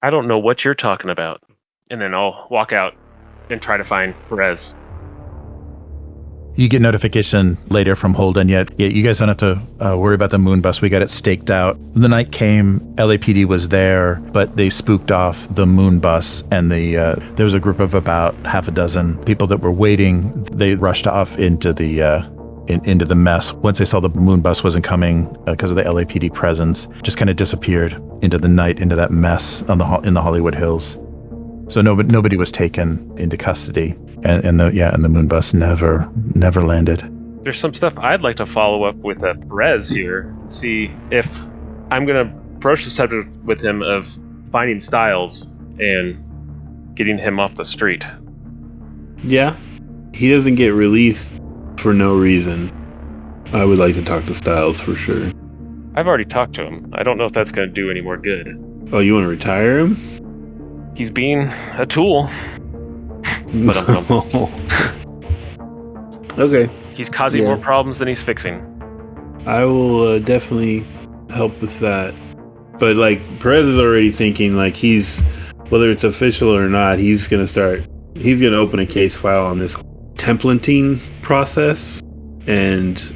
I don't know what you're talking about. And then I'll walk out and try to find Perez. You get notification later from Holden. Yeah, you guys don't have to worry about the moon bus. We got it staked out. The night came, LAPD was there, but they spooked off the moon bus, and there was a group of about half a dozen people that were waiting. They rushed off into the mess. Once they saw the moon bus wasn't coming because of the LAPD presence, just kind of disappeared into the night, into that mess in the Hollywood Hills. So nobody was taken into custody, and the moon bus never landed. There's some stuff I'd like to follow up with Perez here and see if I'm going to broach the subject with him of finding Styles and getting him off the street. Yeah, he doesn't get released for no reason. I would like to talk to Styles for sure. I've already talked to him. I don't know if that's going to do any more good. Oh, you want to retire him? He's being a tool. But okay. He's causing more problems than he's fixing. I will definitely help with that. But like Perez is already thinking like whether it's official or not, he's gonna open a case file on this templating process and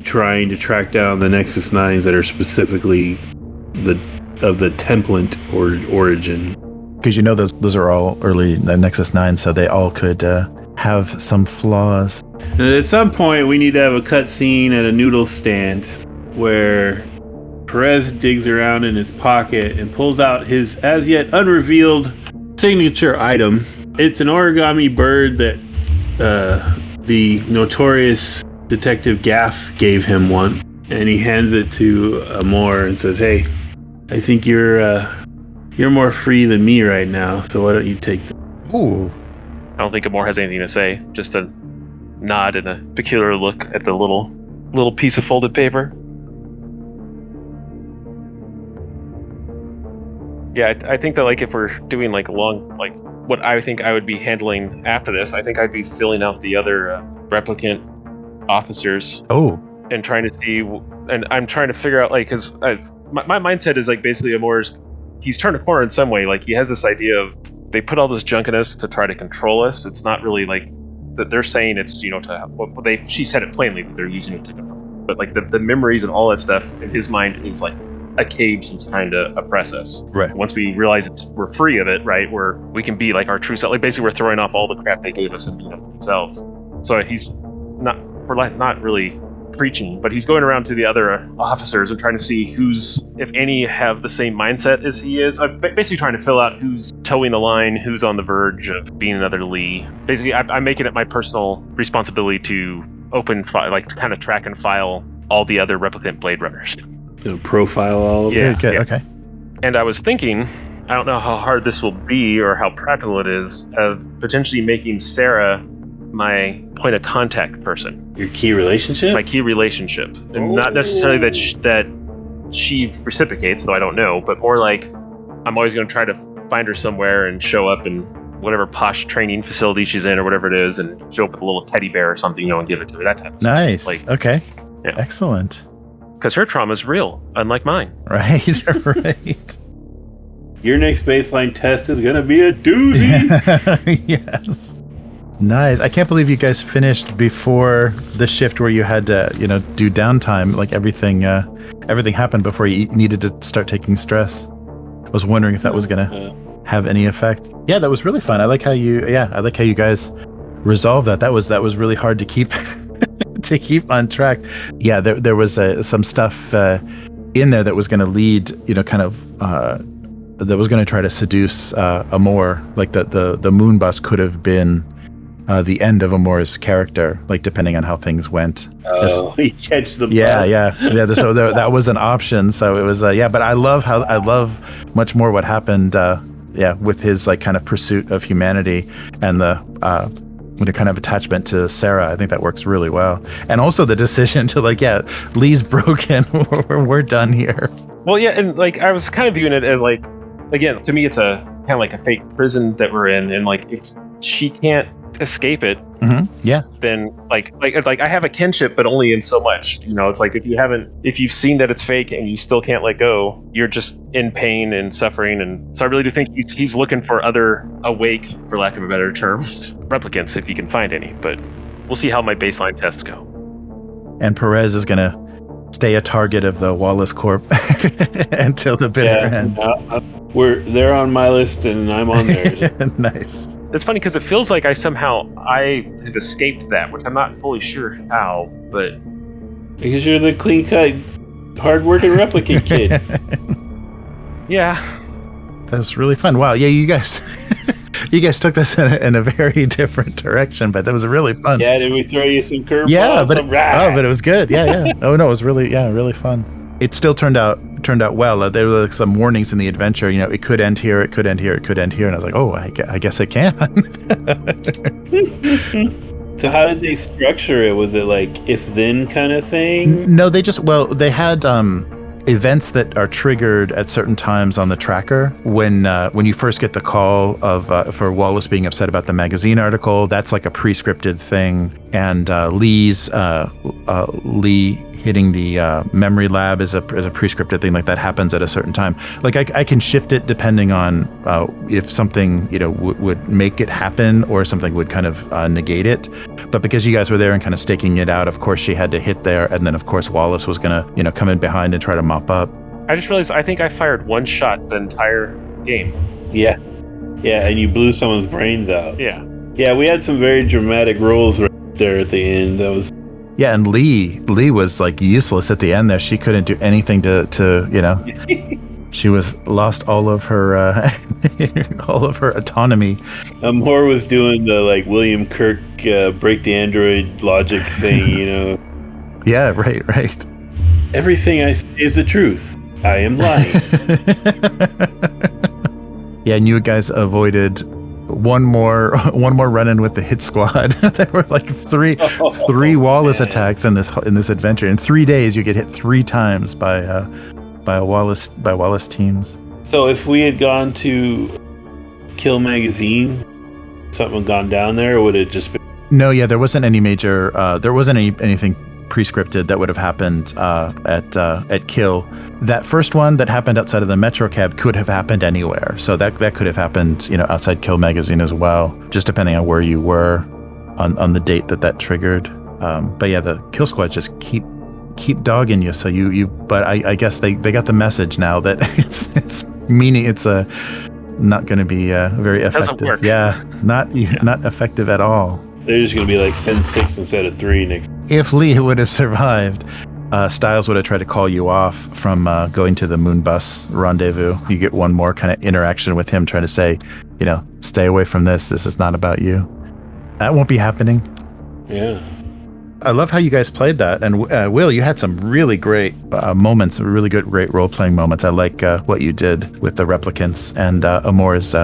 trying to track down the Nexus 9s that are specifically of the template origin. Because those are all early Nexus 9, so they all could have some flaws. And at some point, we need to have a cutscene at a noodle stand where Perez digs around in his pocket and pulls out his as yet unrevealed signature item. It's an origami bird that the notorious Detective Gaff gave him one, and he hands it to Amor and says, "Hey, I think you're more free than me right now, so why don't you take them?" Ooh. I don't think Amor has anything to say, just a nod and a peculiar look at the little piece of folded paper. Yeah, I think that like if we're doing like what I think I would be handling after this, I think I'd be filling out the other replicant officers. Oh. And trying to see, and I'm trying to figure out like, because my mindset is like basically he's turned a corner in some way. Like he has this idea of they put all this junk in us to try to control us. It's not really like that they're saying it's she said it plainly that they're using it to control. But like the memories and all that stuff in his mind is like a cage that's trying to oppress us. Right. Once we realize we're free of it, right, we can be like our true self. Like basically we're throwing off all the crap they gave us and being themselves. So he's not really preaching, but he's going around to the other officers and trying to see if any have the same mindset as he is. I'm basically trying to fill out who's towing the line, who's on the verge of being another Lee. Basically, I'm making it my personal responsibility to kind of track and file all the other replicant Blade Runners. Profile all of them? Yeah. Okay. And I was thinking, I don't know how hard this will be or how practical it is, of potentially making Sarah my point of contact person. Your key relationship? My key relationship. And not necessarily that she reciprocates, though I don't know, but more like I'm always going to try to find her somewhere and show up in whatever posh training facility she's in or whatever it is, and show up with a little teddy bear or something, and give it to her, that type of stuff. Nice. Okay. Yeah. Excellent. Because her trauma is real, unlike mine. Right. Right. Your next baseline test is going to be a doozy. Yes. Nice. I can't believe you guys finished before the shift where you had to, do downtime. Like everything happened before you needed to start taking stress. I was wondering if that was going to have any effect. Yeah, that was really fun. I like how you guys resolved that. That was really hard to keep to keep on track. Yeah, there was some stuff in there that was going to lead, that was going to try to seduce Amor. Like the moon bus could have been the end of Amor's character, like depending on how things went. Oh, he catch the bus. Yeah. So that was an option. So it was, but I love much more what happened, with his like kind of pursuit of humanity and the kind of attachment to Sarah. I think that works really well. And also the decision to Lee's broken. We're done here. Well, yeah, and like I was kind of viewing it as like, again, to me it's a kind of like a fake prison that we're in, and like if she can't escape it, Yeah. then like I have a kinship, but only in so much. It's like if you've seen that it's fake and you still can't let go, you're just in pain and suffering. And so I really do think he's looking for other awake, for lack of a better term, replicants if he can find any. But we'll see how my baseline tests go. And Perez is gonna stay a target of the Wallace Corp until the bitter end. They're on my list and I'm on theirs. Nice. It's funny because it feels like I have escaped that, which I'm not fully sure how, but Because you're the clean-cut, hard-working replicant kid. yeah. That was really fun. Wow. Yeah, you guys took this in a very different direction, but that was really fun. Yeah, did we throw you some curveballs? Yeah, but it was good. Yeah. Oh no, it was really fun. It still turned out well. There were like some warnings in the adventure. It could end here, it could end here, it could end here, and I was like, oh, I guess it can. So how did they structure it? Was it like if-then kind of thing? No, they had events that are triggered at certain times on the tracker. When you first get the call for Wallace being upset about the magazine article, that's like a pre-scripted thing. And Lee hitting the memory lab is a pre-scripted thing. Like that happens at a certain time. Like I can shift it depending on if something would make it happen or something would kind of negate it. But because you guys were there and kind of staking it out, of course she had to hit there, and then of course Wallace was gonna come in behind and try to mop up. I just realized I think I fired one shot the entire game. Yeah, and you blew someone's brains out. Yeah, we had some very dramatic rolls right there at the end. That was. Yeah, and Lee was like useless at the end there. She couldn't do anything to she was lost all of her autonomy. Amor was doing the like William Kirk break the android logic thing, Yeah, right. Everything I say is the truth. I am lying. Yeah, and you guys avoided one more run-in with the hit squad. There were like three Wallace attacks in this adventure. In 3 days, you get hit 3 times by Wallace teams. So if we had gone to Kill Magazine, something had gone down there, or would it just been? No, yeah, there wasn't any major. There wasn't anything pre-scripted that would have happened at Kill. That first one that happened outside of the Metro Cab could have happened anywhere. So that could have happened, outside Kill Magazine as well, just depending on where you were on the date that triggered. But yeah, the Kill Squad just keep dogging you. So but I guess they got the message now that it's not going to be very effective. Doesn't work. Yeah, not effective at all. They're just going to be like send 6 instead of 3 next. If Lee would have survived, Styles would have tried to call you off from going to the Moonbus rendezvous. You get one more kind of interaction with him trying to say, stay away from this. This is not about you. That won't be happening. Yeah. I love how you guys played that. And Will, you had some really great moments, great role-playing moments. I like what you did with the replicants and Amor's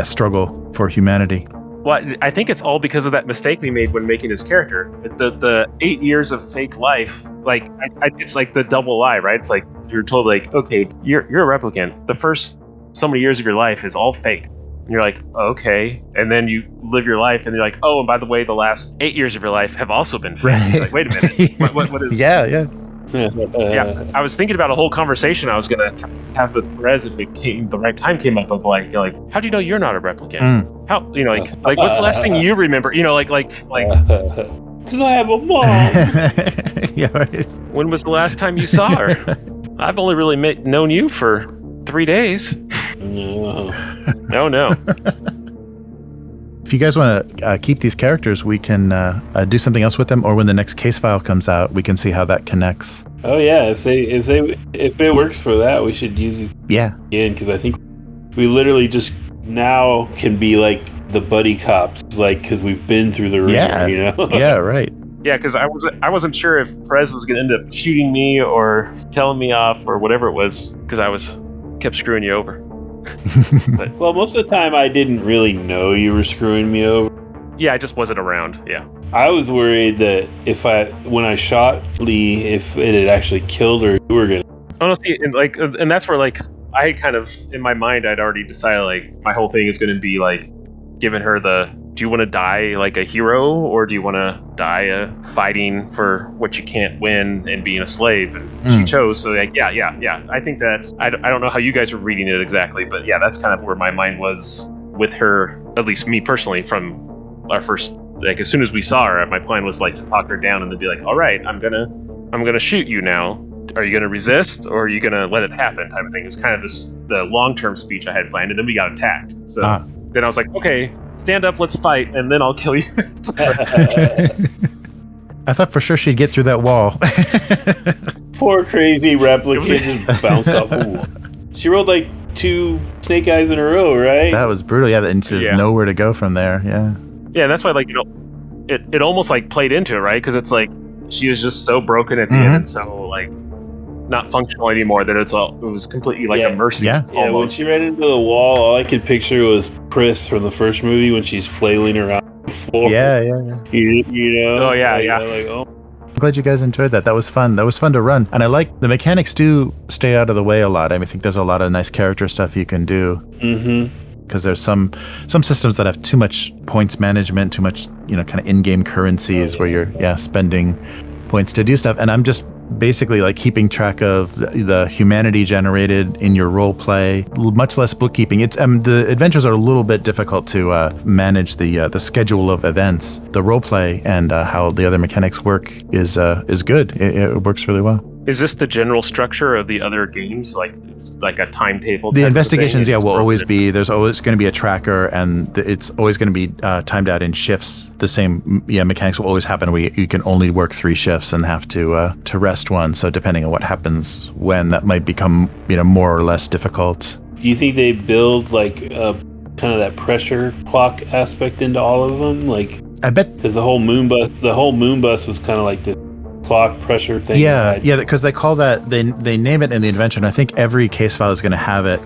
struggle for humanity. Well, I think it's all because of that mistake we made when making his character. The 8 years of fake life, like it's like the double lie, right? It's like you're told, like, okay, you're a replicant. The first so many years of your life is all fake. And you're like, okay. And then you live your life, and you're like, oh, and by the way, the last 8 years of your life have also been fake. Right. Like, wait a minute, what is? Yeah. Yeah, I was thinking about a whole conversation I was gonna have with Perez if the right time came up of like, how do you know you're not a replicant? How like what's the last thing you remember? Like because I have a mom. Yeah, right. When was the last time you saw her? I've only really known you for 3 days. No. If you guys want to keep these characters, we can do something else with them, or when the next case file comes out, we can see how that connects. Oh yeah, if it works for that, we should use it. Yeah. Again, because I think we literally just now can be like the buddy cops, like because we've been through the ringer, Yeah, right. Yeah, because I wasn't sure if Perez was going to end up shooting me or telling me off or whatever it was, because I kept screwing you over. Well, most of the time I didn't really know you were screwing me over. Yeah, I just wasn't around. Yeah. I was worried that when I shot Lee, if it had actually killed her, you were gonna. Oh no, see, and that's where like I kind of in my mind I'd already decided like my whole thing is going to be like giving her the do you want to die like a hero, or do you want to die fighting for what you can't win and being a slave? And she chose. So like, yeah. I think that's, I don't know how you guys were reading it exactly, but yeah, that's kind of where my mind was with her, at least me personally, from our first, like as soon as we saw her, my plan was like to talk her down and then be like, all right, I'm gonna shoot you now. Are you gonna resist, or are you gonna let it happen? Type of thing. It's kind of the long-term speech I had planned, and then we got attacked. So then I was like, okay, stand up, let's fight, and then I'll kill you. I thought for sure she'd get through that wall. Poor crazy replicant just bounced off a wall. She rolled like 2 snake eyes in a row, right? That was brutal. Yeah, and there's nowhere to go from there. Yeah. Yeah, that's why, like, it almost like played into it, right? Because it's like she was just so broken at the end, and so like not functional anymore that it was completely like a mercy. Yeah. Yeah, when she ran into the wall, all I could picture was Pris from the first movie when she's flailing around the floor. Yeah. You know? Oh yeah, Like, oh. I'm glad you guys enjoyed that. That was fun. That was fun to run. And I like the mechanics do stay out of the way a lot. I think there's a lot of nice character stuff you can do. Because there's some systems that have too much points management, too much, kind of in-game currencies where you're spending points to do stuff. And I'm just basically like keeping track of the humanity generated in your role play, much less bookkeeping. It's the adventures are a little bit difficult to manage the schedule of events. The role play and how the other mechanics work is good. It works really well. Is this the general structure of the other games? Like it's like a timetable? The investigations, will always be. There's always going to be a tracker, and it's always going to be timed out in shifts. The same, mechanics will always happen. You can only work 3 shifts and have to rest one. So depending on what happens when, that might become more or less difficult. Do you think they build like kind of that pressure clock aspect into all of them? Like, I bet, because the whole moon bus was kind of like this clock pressure thing. Yeah, because they call that, they name it in the invention. I think every case file is going to have it.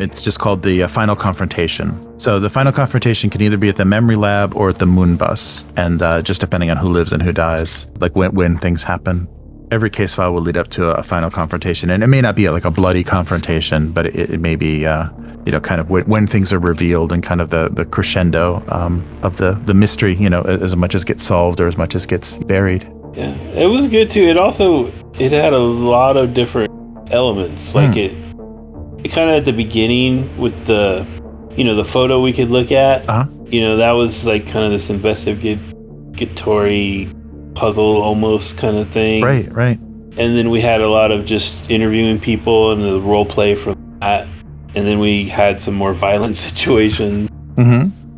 It's just called the final confrontation. So the final confrontation can either be at the memory lab or at the moon bus, and just depending on who lives and who dies, like when things happen. Every case file will lead up to a final confrontation, and it may not be like a bloody confrontation, but it may be kind of when things are revealed and kind of the crescendo of the mystery, as much as gets solved or as much as gets buried. Yeah, it was good too. It had a lot of different elements. Like it kind of at the beginning with the photo we could look at. That was like kind of this investigatory puzzle almost kind of thing. Right. And then we had a lot of just interviewing people and the role play from that. And then we had some more violent situations.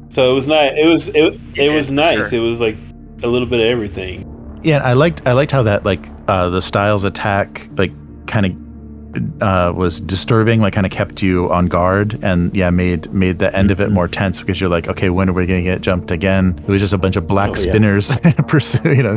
So it was nice. It was nice. Sure. It was like a little bit of everything. Yeah, I liked how that the Styles attack kind of was disturbing, kind of kept you on guard, and made the end of it more tense because you're like, okay, when are we going to get jumped again? It was just a bunch of black spinners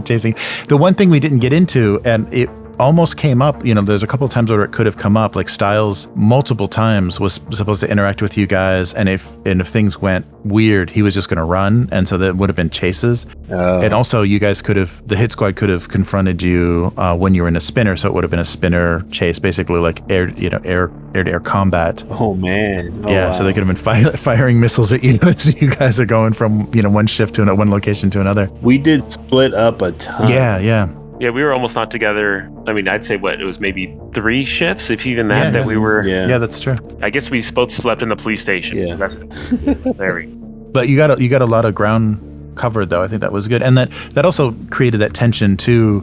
chasing. The one thing we didn't get into, and it almost came up, there's a couple of times where it could have come up, like Styles multiple times was supposed to interact with you guys, and if things went weird, he was just going to run, and so that would have been chases. And also you guys the hit squad could have confronted you when you were in a spinner, so it would have been a spinner chase, basically like air-to-air combat. Oh man. Wow. So they could have been firing missiles at you as you guys are going from one shift to one location to another. We did split up a ton. Yeah, we were almost not together. I mean, I'd say it was maybe 3 shifts, if even that we were. Yeah, that's true. I guess we both slept in the police station. Yeah. There we go. But you got a lot of ground covered, though. I think that was good. And that also created that tension, too,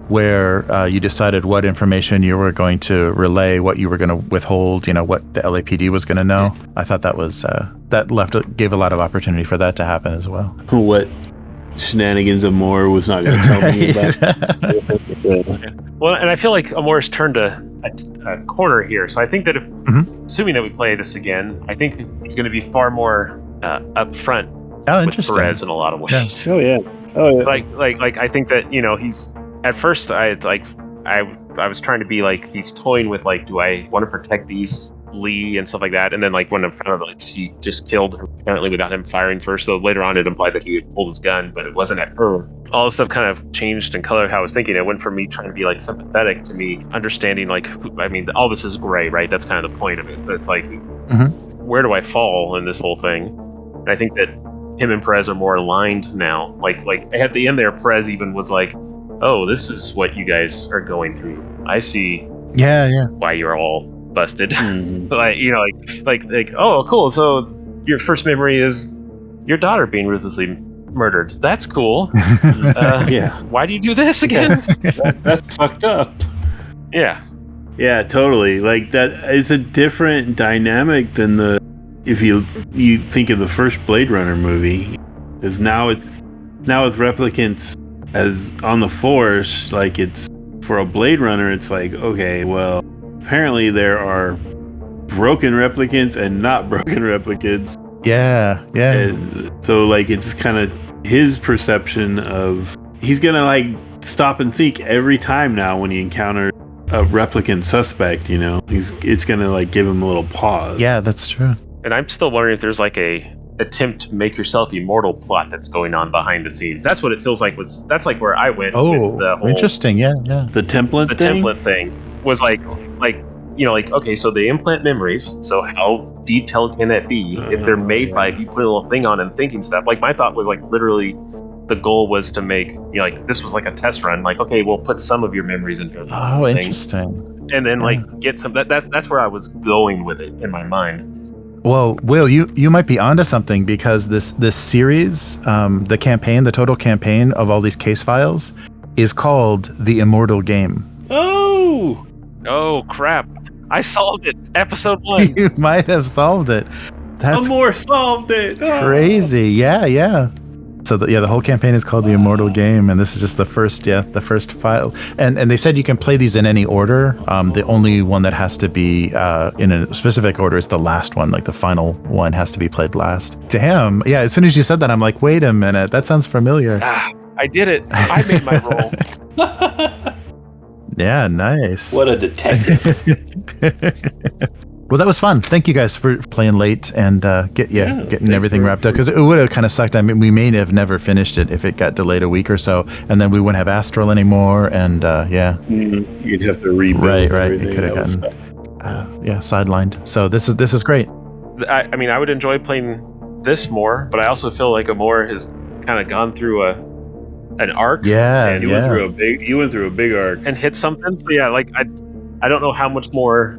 where you decided what information you were going to relay, what you were going to withhold, what the LAPD was going to know. I thought that was, gave a lot of opportunity for that to happen as well. What shenanigans Amor was not going to tell me about. Well, and I feel like Amor's turned a corner here. So I think that assuming that we play this again, I think it's going to be far more upfront with Perez in a lot of ways. Yeah. Like I think that he's at first I was trying to be like he's toying with like, do I want to protect these Lee and stuff like that, and then when I found out she just killed her apparently without him firing first, so later on it implied that he had pulled his gun, but it wasn't at her. All this stuff kind of changed and colored how I was thinking. It went from me trying to be sympathetic to me understanding all this is gray, right? That's kind of the point of it, but it's like where do I fall in this whole thing? And I think that him and Perez are more aligned now. Like at the end there, Perez even was like, "Oh, this is what you guys are going through. I see. Yeah. Why you're all busted." Mhm. like, oh, cool. So your first memory is your daughter being ruthlessly murdered. That's cool. Yeah. Why do you do this again? That's fucked up. Yeah. Yeah, totally. Like that, it's a different dynamic than if you think of the first Blade Runner movie, because now with replicants as on the Force, like it's for a Blade Runner, it's like, okay, well, apparently there are broken replicants and not broken replicants. Yeah. And so like it's kind of his perception of, he's gonna like stop and think every time now when he encounters a replicant suspect, it's gonna like give him a little pause. Yeah, that's true. And I'm still wondering if there's like a attempt to make yourself immortal plot that's going on behind the scenes. That's what it feels like. That's like where I went. Oh, with the whole, interesting. Yeah. The template thing was like okay, so they implant memories. So how detailed can that be if they're made by you put a little thing on and thinking stuff? Like my thought was like literally the goal was to make like this was like a test run. Like, okay, we'll put some of your memories into Oh, thing, interesting. and then like get some. That's where I was going with it in my mind. Well, Will, you might be onto something, because this series, the total campaign of all these case files, is called The Immortal Game. Oh crap! I solved it. Episode 1. You might have solved it. That's Amor solved it. crazy. Yeah. So the whole campaign is called The Immortal Game, and this is just the first file. And they said you can play these in any order. The only one that has to be in a specific order is the last one. Like the final one has to be played last. Damn. Yeah. As soon as you said that, I'm like, wait a minute, that sounds familiar. I did it. I made my roll. Yeah. Nice. What a detective. Well, that was fun. Thank you guys for playing late and getting everything wrapped up, because it would have kind of sucked. I mean, we may have never finished it if it got delayed a week or so, and then we wouldn't have Astral anymore. And you'd have to rebuild. Right. Everything. It could have gotten sidelined. So this is great. I mean, I would enjoy playing this more, but I also feel like Amor has kind of gone through an arc. Yeah, and you went through a big arc and hit something. So yeah, like I don't know how much more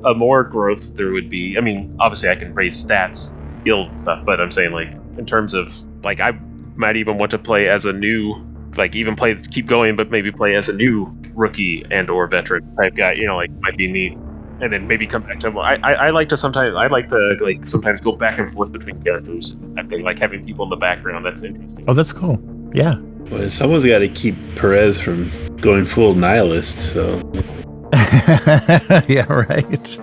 growth there would be. I mean, obviously I can raise stats, skill stuff, but I'm saying like in terms of like I might even want to play as a new, like even keep going, but maybe play as a new rookie and or veteran type guy. Like might be neat. And then maybe come back to I like to sometimes go back and forth between characters. I think like having people in the background, that's interesting. Oh, that's cool. Yeah. Well, someone's got to keep Perez from going full nihilist. So. Yeah, right.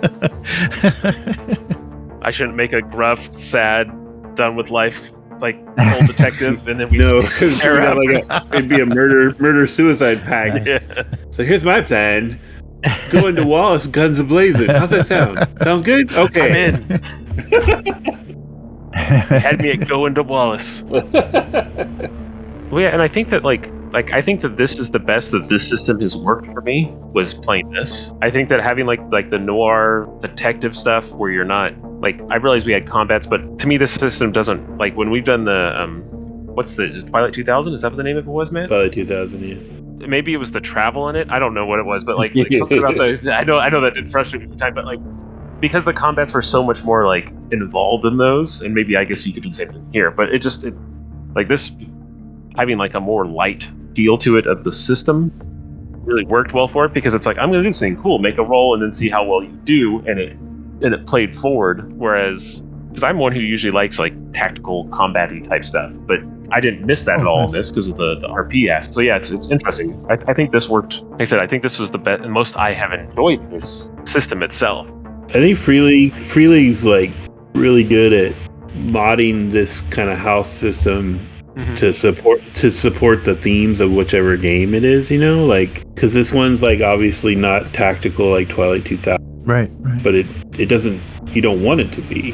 I shouldn't make a gruff, sad, done with life like old detective, and then we it'd be a murder suicide pact. Nice. Yeah. So here's my plan: go into Wallace, guns a-blazing. How's that sound? Sounds good. Okay, I'm in. Had me at go into Wallace. Well, yeah, and I think that I think that this is the best that this system has worked for me, was playing this. I think that having like the noir detective stuff where you're not like, I realized we had combats, but to me this system doesn't, like when we've done the what's the Twilight 2000? Is that what the name of it was, man? Twilight 2000, yeah. Maybe it was the travel in it. I don't know what it was, but like something about the I know that did frustrate me at the time, but like because the combats were so much more like involved in those, and maybe I guess you could do the same thing here, but it like this having like a more light feel to it of the system really worked well for it, because it's like, I'm going to do this thing, cool, make a roll and then see how well you do, and it played forward. Whereas, because I'm one who usually likes like tactical combat-y type stuff, but I didn't miss that at all in this because of the RP aspect. So yeah, it's interesting. I think this worked. Like I said, I think this was the best and most I have enjoyed this system itself. I think Free League's like really good at modding this kind of house system to support the themes of whichever game it is, like, because this one's like obviously not tactical like Twilight 2000, right, but it doesn't, you don't want it to be,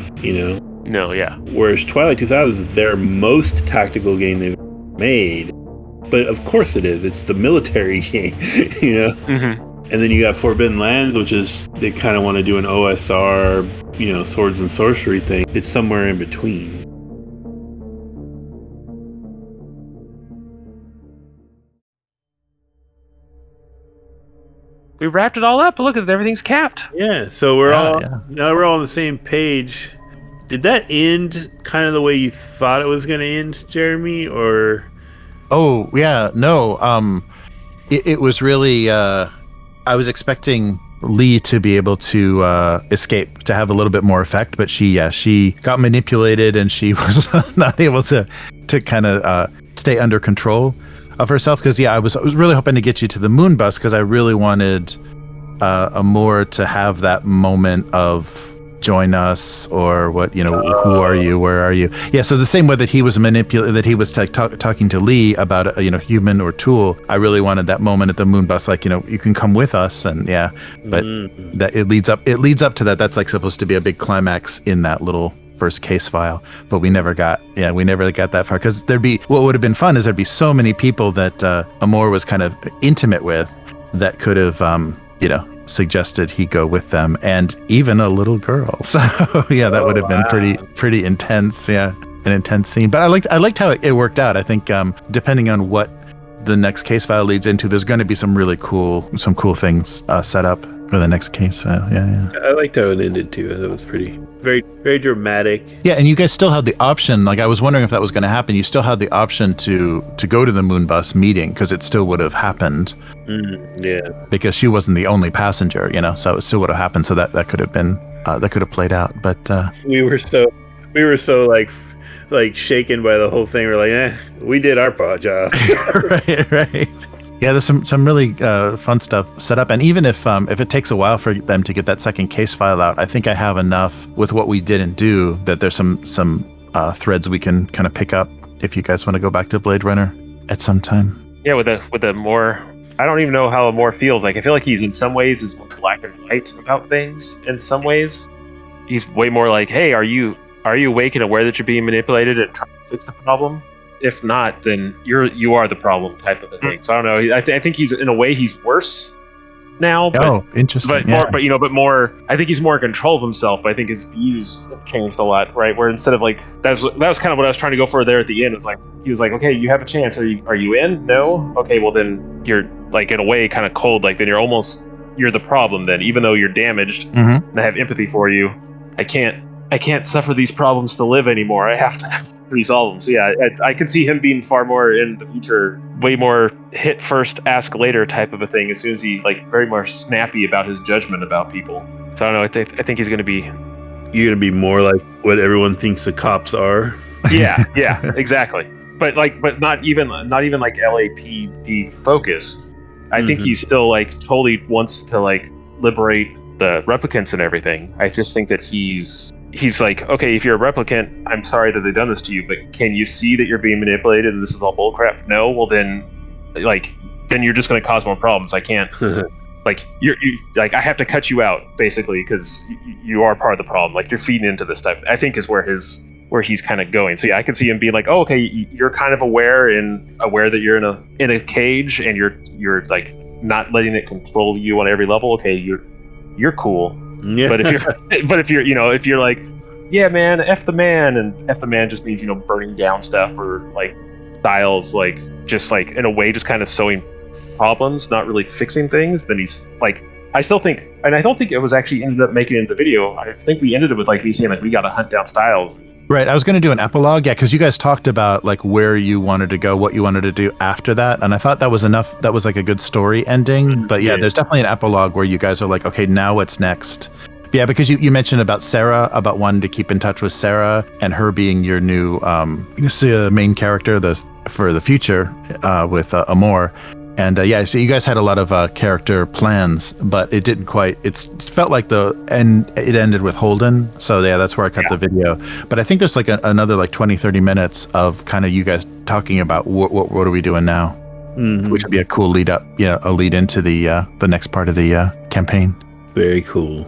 No, yeah. Whereas Twilight 2000 is their most tactical game they've made, but of course it is, it's the military game, And then you got Forbidden Lands, which is, they kind of want to do an OSR, swords and sorcery thing. It's somewhere in between. we wrapped it all up. Look at it, everything's capped. Yeah, so we're all yeah. now we're all on the same page. Did that end kind of the way you thought it was going to end, Jeremy? Or Oh yeah, no. It was really. I was expecting Lee to be able to escape, to have a little bit more effect, but she got manipulated and she was not able to kind of stay under control of herself. Because I was really hoping to get you to the moon bus because I really wanted Amor to have that moment of join us, or what, who are you, where are you? Yeah, so the same way that he was that he was talking to Lee about human or tool, I really wanted that moment at the moon bus, like, you can come with us, and but that it leads up to that. That's like supposed to be a big climax in that little first case file, but we never got that far, because what would have been fun is there'd be so many people that Amor was kind of intimate with that could have suggested he go with them, and even a little girl. So that would have been pretty intense. Yeah, an intense scene. But I liked how it worked out. I think depending on what the next case file leads into, there's going to be some really cool things set up for the next case file. Yeah. I liked how it ended too. That was very, very dramatic. Yeah, and you guys still had the option. Like, I was wondering if that was going to happen. You still had the option to go to the moon bus meeting, because it still would have happened. Yeah. Because she wasn't the only passenger, so it still would have happened. So that could have been that could have played out. But we were so like shaken by the whole thing. We're like, we did our job. right. Yeah, there's some really fun stuff set up, and even if it takes a while for them to get that second case file out, I think I have enough with what we didn't do that there's some threads we can kind of pick up if you guys want to go back to Blade Runner at some time. Yeah, with the more, I don't even know how Amor feels. Like, I feel like he's in some ways is black and white about things. In some ways, he's way more like, hey, are you awake and aware that you're being manipulated and trying to fix the problem? If not, then you are the problem, type of a thing. So I don't know. I think he's, in a way, he's worse now. But, interesting. But more. I think he's more in control of himself. I think his views have changed a lot, right? Where instead of like that was kind of what I was trying to go for there at the end. It's like he was like, okay, you have a chance. Are you in? No. Okay, well then you're like in a way kind of cold. Like then you're the problem. Then even though you're damaged, and I have empathy for you, I can't suffer these problems to live anymore. I have to resolve them. So yeah, I could see him being far more in the future, way more hit first, ask later type of a thing. As soon as he like very more snappy about his judgment about people. So I don't know. I think he's going to be. You're going to be more like what everyone thinks the cops are. Yeah, exactly. But not even like LAPD focused. I think he's still like totally wants to like liberate the replicants and everything. I just think that he's like, okay, if you're a replicant, I'm sorry that they've done this to you, but can you see that you're being manipulated and this is all bullcrap? No, well then you're just going to cause more problems. I can't, like you like I have to cut you out basically because you are part of the problem. Like you're feeding into this stuff. I think is where he's kind of going. So yeah, I can see him being like, oh, okay, you're kind of aware that you're in a cage and you're like not letting it control you on every level. Okay, you're cool. Yeah. But if you're like, yeah, man, F the man, and F the man just means, burning down stuff or like styles, like just like in a way, just kind of sowing problems, not really fixing things, then he's like, I still think, and I don't think it was actually ended up making it into the video. I think we ended it with like me saying like, we got to hunt down styles. Right. I was going to do an epilogue. Yeah. Cause you guys talked about like where you wanted to go, what you wanted to do after that. And I thought that was enough. That was like a good story ending, but yeah, there's definitely an epilogue where you guys are like, okay, now what's next? Yeah. Because you mentioned about Sarah, about wanting to keep in touch with Sarah and her being your new, main character for the future, with Amor. And so you guys had a lot of character plans, but it didn't quite. It felt like it ended with Holden. So yeah, that's where I cut the video. But I think there's like another like 20-30 minutes of kind of you guys talking about what are we doing now, which would be a cool lead up, a lead into the next part of the campaign. Very cool.